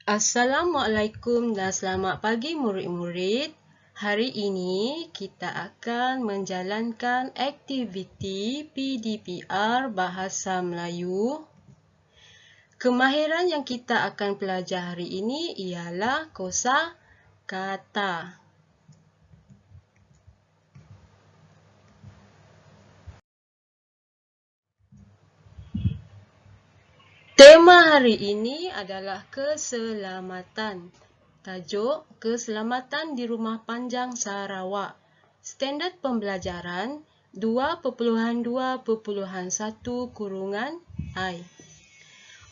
Assalamualaikum dan selamat pagi murid-murid. Hari ini kita akan menjalankan aktiviti PDPR Bahasa Melayu. Kemahiran yang kita akan belajar hari ini ialah kosakata. Tema hari ini adalah keselamatan. Tajuk Keselamatan di Rumah Panjang Sarawak. Standard pembelajaran 2.2.1-I.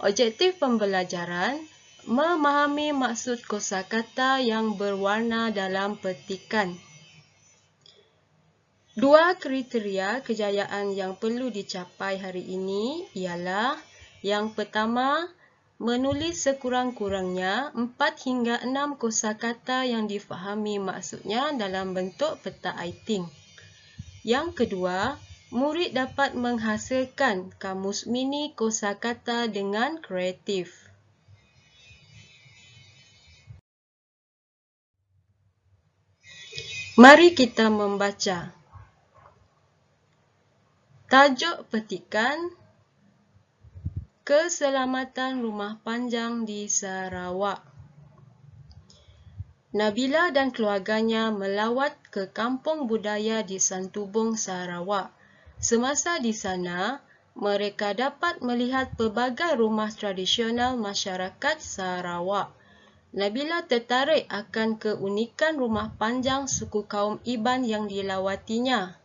Objektif pembelajaran memahami maksud kosakata yang berwarna dalam petikan. Dua kriteria kejayaan yang perlu dicapai hari ini ialah yang pertama, menulis sekurang-kurangnya 4 hingga 6 kosakata yang difahami maksudnya dalam bentuk peta iting. Yang kedua, murid dapat menghasilkan kamus mini kosakata dengan kreatif. Mari kita membaca. Tajuk petikan: Keselamatan Rumah Panjang di Sarawak. Nabila dan keluarganya melawat ke kampung budaya di Santubong, Sarawak. Semasa di sana, mereka dapat melihat pelbagai rumah tradisional masyarakat Sarawak. Nabila tertarik akan keunikan rumah panjang suku kaum Iban yang dilawatinya.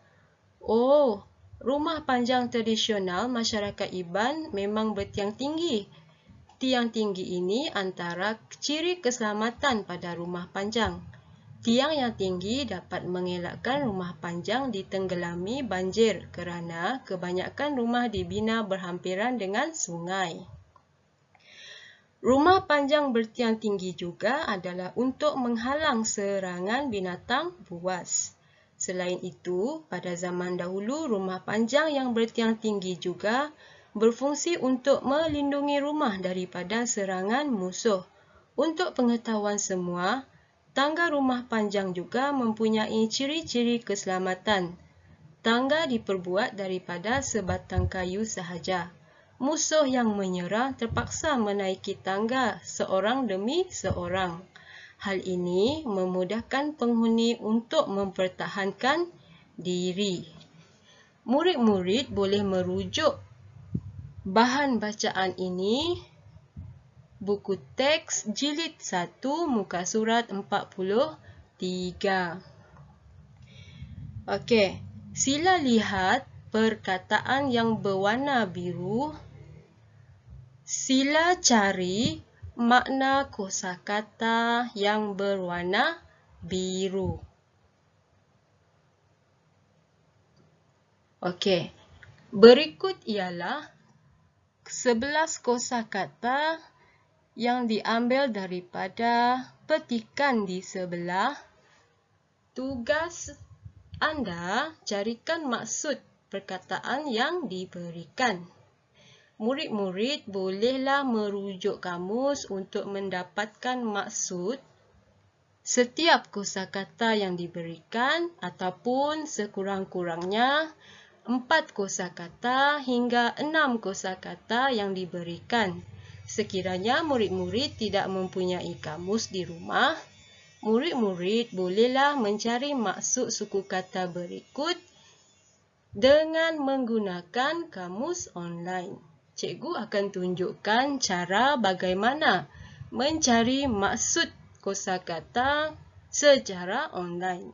Oh, rumah panjang tradisional masyarakat Iban memang bertiang tinggi. Tiang tinggi ini antara ciri keselamatan pada rumah panjang. Tiang yang tinggi dapat mengelakkan rumah panjang ditenggelami banjir kerana kebanyakan rumah dibina berhampiran dengan sungai. Rumah panjang bertiang tinggi juga adalah untuk menghalang serangan binatang buas. Selain itu, pada zaman dahulu, rumah panjang yang bertiang tinggi juga berfungsi untuk melindungi rumah daripada serangan musuh. Untuk pengetahuan semua, tangga rumah panjang juga mempunyai ciri-ciri keselamatan. Tangga diperbuat daripada sebatang kayu sahaja. Musuh yang menyerang terpaksa menaiki tangga seorang demi seorang. Hal ini memudahkan penghuni untuk mempertahankan diri. Murid-murid boleh merujuk bahan bacaan ini buku teks jilid 1 muka surat 43. Okey, sila lihat perkataan yang berwarna biru. Sila cari makna kosakata yang berwarna biru. Okey, berikut ialah 11 kosakata yang diambil daripada petikan di sebelah. Tugas anda carikan maksud perkataan yang diberikan. Murid-murid bolehlah merujuk kamus untuk mendapatkan maksud setiap kosakata yang diberikan ataupun sekurang-kurangnya 4 kosakata hingga 6 kosakata yang diberikan. Sekiranya murid-murid tidak mempunyai kamus di rumah, murid-murid bolehlah mencari maksud suku kata berikut dengan menggunakan kamus online. Cikgu akan tunjukkan cara bagaimana mencari maksud kosakata secara online.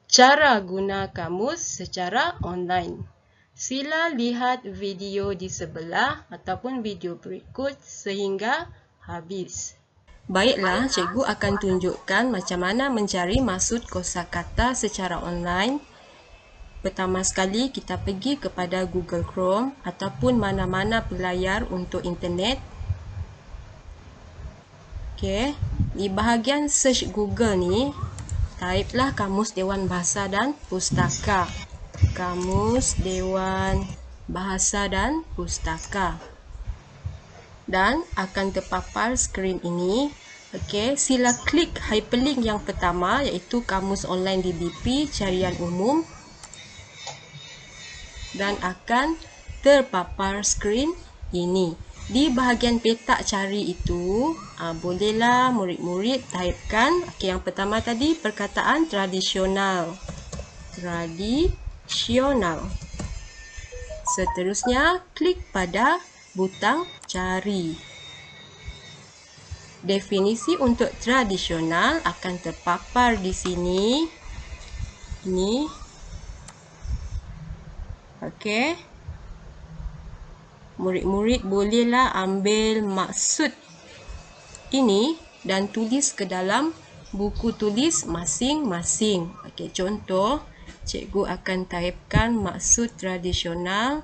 Cara guna kamus secara online. Sila lihat video di sebelah ataupun video berikut sehingga habis. Baiklah, cikgu akan tunjukkan macam mana mencari maksud kosakata secara online. Pertama sekali, kita pergi kepada Google Chrome ataupun mana-mana pelayar untuk internet. Okey, di bahagian search Google ni, typelah Kamus Dewan Bahasa dan Pustaka. Kamus Dewan Bahasa dan Pustaka. Dan akan terpapar skrin ini. Okey, sila klik hyperlink yang pertama iaitu Kamus Online DBP Carian Umum. Dan akan terpapar skrin ini. Di bahagian petak cari itu, bolehlah murid-murid typekan. Okey, yang pertama tadi perkataan tradisional. Tradisional. Seterusnya, klik pada butang cari. Definisi untuk tradisional akan terpapar di sini. Ini. Okey. Murid-murid bolehlah ambil maksud ini dan tulis ke dalam buku tulis masing-masing. Okey, contoh, cikgu akan typekan maksud tradisional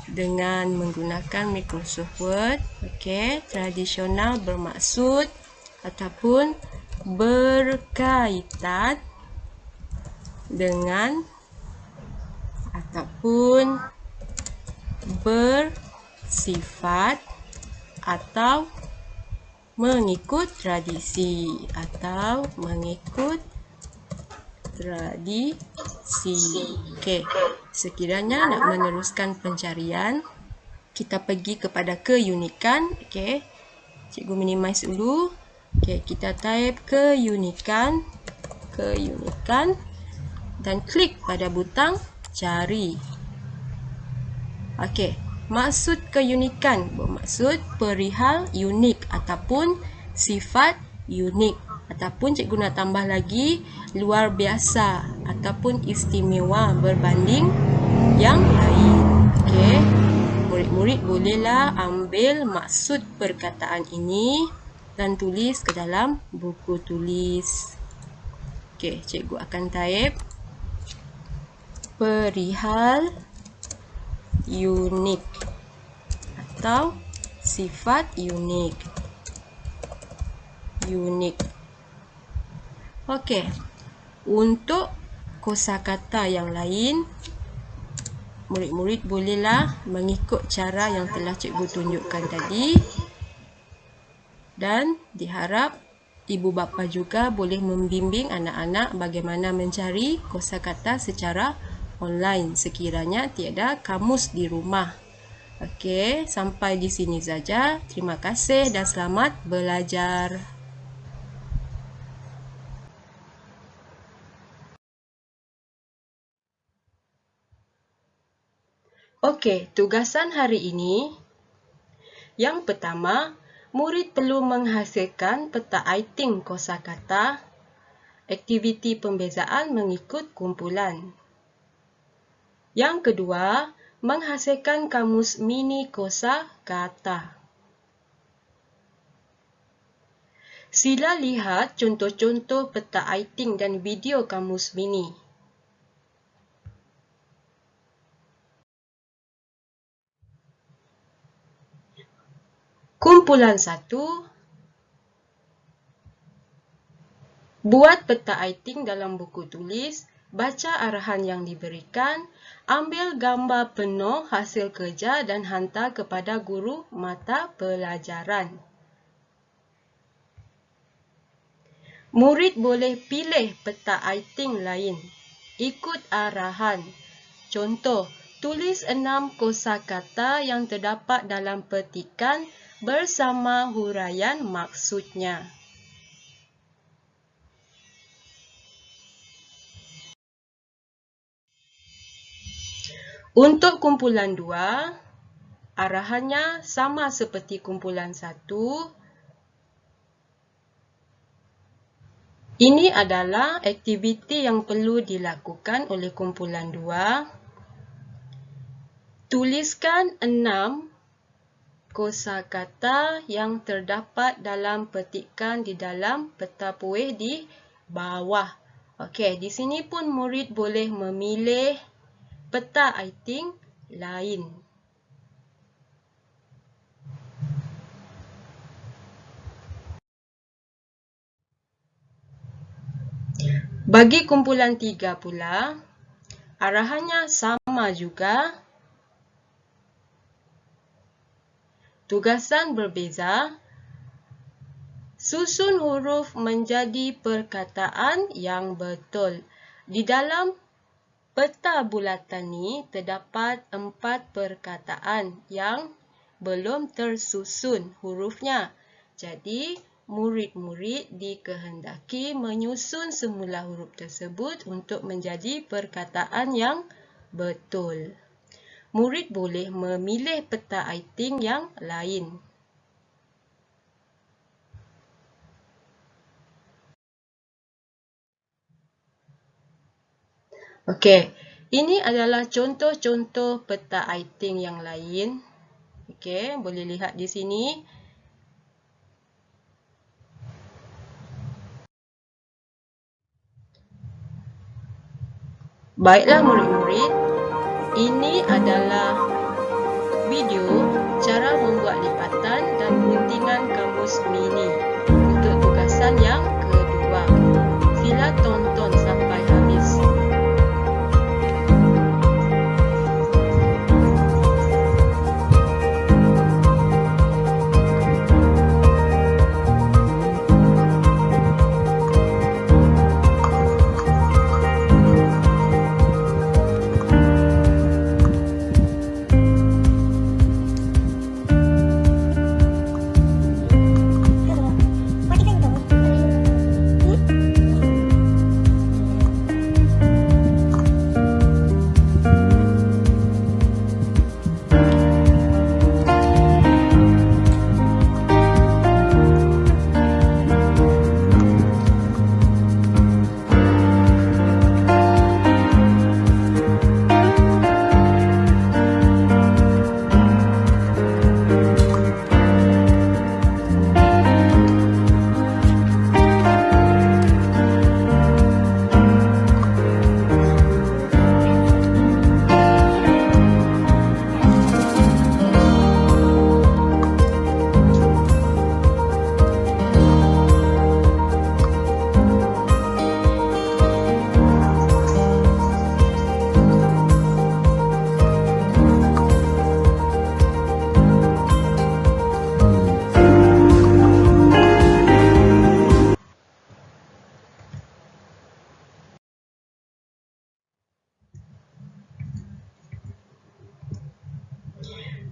dengan menggunakan Microsoft Word. Okey, tradisional bermaksud ataupun berkaitan dengan ataupun bersifat atau mengikut tradisi atau mengikut tradisi. Okey, sekiranya nak meneruskan pencarian, kita pergi kepada keunikan. Okey, cikgu minimize dulu. Okey, kita type keunikan dan klik pada butang cari. Okey, maksud keunikan bermaksud perihal unik ataupun sifat unik. Ataupun cikgu nak tambah lagi luar biasa ataupun istimewa berbanding yang lain. Okey, murid-murid bolehlah ambil maksud perkataan ini dan tulis ke dalam buku tulis. Okey, cikgu akan type perihal unik atau sifat unik. Okey, untuk kosakata yang lain, murid-murid bolehlah mengikut cara yang telah cikgu tunjukkan tadi. Dan diharap ibu bapa juga boleh membimbing anak-anak bagaimana mencari kosakata secara online sekiranya tiada kamus di rumah. Okey, sampai di sini saja. Terima kasih dan selamat belajar. Okey, tugasan hari ini. Yang pertama, murid perlu menghasilkan peta iting kosakata, aktiviti pembezaan mengikut kumpulan. Yang kedua, menghasilkan kamus mini kosakata. Sila lihat contoh-contoh peta iting dan video kamus mini. Kumpulan 1. Buat peta iting dalam buku tulis, baca arahan yang diberikan, ambil gambar penuh hasil kerja dan hantar kepada guru mata pelajaran. Murid boleh pilih peta iting lain. Ikut arahan. Contoh, tulis 6 kosakata yang terdapat dalam petikan bersama huraian maksudnya. Untuk kumpulan 2, arahannya sama seperti kumpulan 1. Ini adalah aktiviti yang perlu dilakukan oleh kumpulan 2. Tuliskan 6 kosakata yang terdapat dalam petikan di dalam peta puih di bawah. Okey, di sini pun murid boleh memilih peta iting lain. Bagi kumpulan 3 pula, arahannya sama juga. Tugasan berbeza. Susun huruf menjadi perkataan yang betul. Di dalam peta bulatan ni terdapat 4 perkataan yang belum tersusun hurufnya. Jadi, murid-murid dikehendaki menyusun semula huruf tersebut untuk menjadi perkataan yang betul. Murid boleh memilih peta aiting yang lain. Okey, ini adalah contoh-contoh peta aiting yang lain. Okey, boleh lihat di sini. Baiklah murid-murid, ini adalah video cara membuat lipatan dan guntingan kamus mini untuk tugasan yang kedua. Sila tonton sampai habis.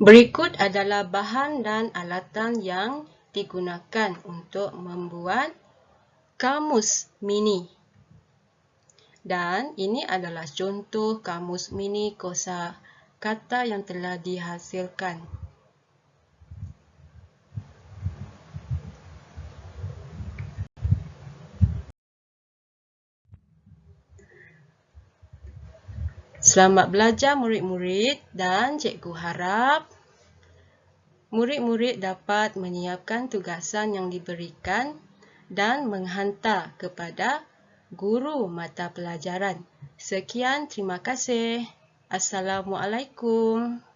Berikut adalah bahan dan alatan yang digunakan untuk membuat kamus mini. Dan ini adalah contoh kamus mini kosakata yang telah dihasilkan. Selamat belajar murid-murid dan cikgu harap murid-murid dapat menyiapkan tugasan yang diberikan dan menghantar kepada guru mata pelajaran. Sekian, terima kasih. Assalamualaikum.